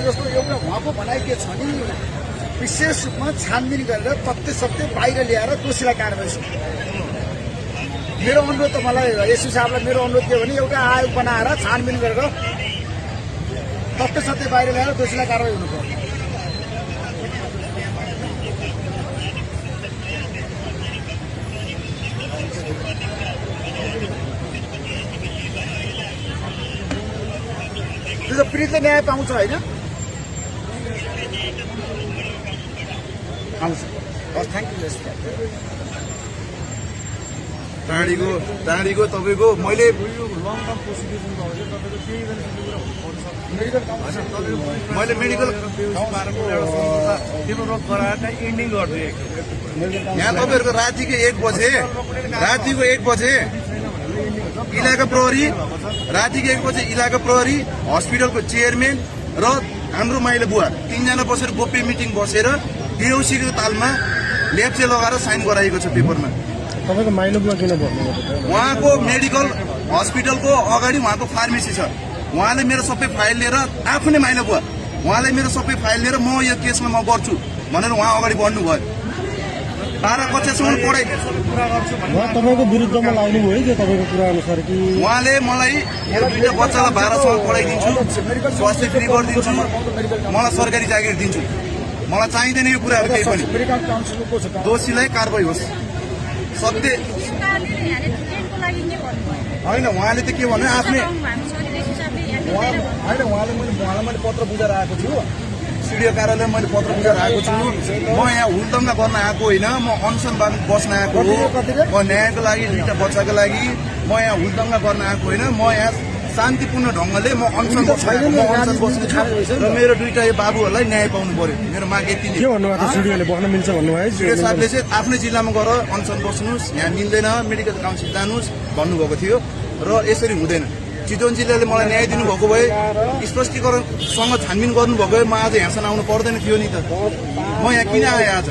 जस्तो एउटा उहाँको भनाइ के छ नि विशेष रूपमा छानबिन गरेर तथ्य सत्य बाहिर ल्याएर दोषीलाई कारबाही गर्नु। मेरो अनुरोध त मलाई एसपी साहबलाई मेरो अनुरोध के हो भने एउटा आयोग बनाएर छानबिन गरेर तथ्य सत्य बाहिर ल्याएर दोषीलाई कारबाही हुनु पर्यो। त्यो त पीडितले न्याय पाउँछ होइन? आउँछ। हस्, थ्याङ्क यू एसपी। टाढीको तपाईँको मैले मेडिकल एन्डिङ गर्छु यहाँ तपाईँहरूको रातिको 1 बजे इलाका प्रहरी रातिको 1 बजे इलाका प्रहरी हस्पिटलको चेयरम्यान र हाम्रो माइला बुवा 3 जना बसेर गोप्य मिटिङ बसेर डिओसीको तालमा लेप्चे लगाएर साइन गराएको छ पेपरमा। तपाईको माइलो बुवा किन भन्नु? उहाँको मेडिकल हस्पिटलको अगाडि उहाँको फार्मेसी छ। उहाँले मेरो सबै फाइल लिएर आफू नै माइला बुवा उहाँले मेरो सबै फाइल लिएर म यो केसमा म गर्छु भनेर उहाँ अगाडि बढ्नु भयो। 12 कक्षासम्म पढाइ तपाईँको विरुद्धमा लाग्नु भयो कि तपाईँको कुरा अनुसार कि उहाँले मलाई मेरो 2टा बच्चालाई 12 सम्म पढाइदिन्छु, स्वास्थ्य फ्री गरिदिन्छु, मलाई सरकारी जागिर दिन्छु, मलाई चाहिँदैन यो कुराहरू केही पनि। दोषीलाई कारबाही होस्। सत्य होइन, उहाँले त के भन्यो आफ्नै होइन, उहाँलाई मैले पत्र बुझाएर आएको छु, सिडिओ कार्यालय मैले पत्र बुझाएर आएको छु। म यहाँ हुलदङ्गा गर्न आएको होइन, म अनसन बस्न आएको हो। म न्यायको लागि 2टा बच्चाको लागि म यहाँ हुलदङ्गा गर्न आएको होइन। म यहाँ शान्तिपूर्ण ढङ्गले म अनसन बस्छु र मेरो 2टा बाबुहरूलाई न्याय पाउनु पर्यो। मेरो माग यति नै। के भन्नुभएको थियो? सिडिओले बस्न मिल्छ भन्नुभयो? सिडिओ साहबले चाहिँ आफ्नै जिल्लामा गएर अनसन बस्नुहोस्, यहाँ मिल्दैन, मेडिकल काउन्सिल जानुहोस् भन्नुभएको थियो र यसरी हुँदैन। चितवन जिल्लाले मलाई न्याय दिनुभएको भए स्पष्टीकरणसँग छानबिन गर्नुभएको भए म आज यहाँसम्म आउनु पर्दैन थियो नि त। म यहाँ किन आएँ आज?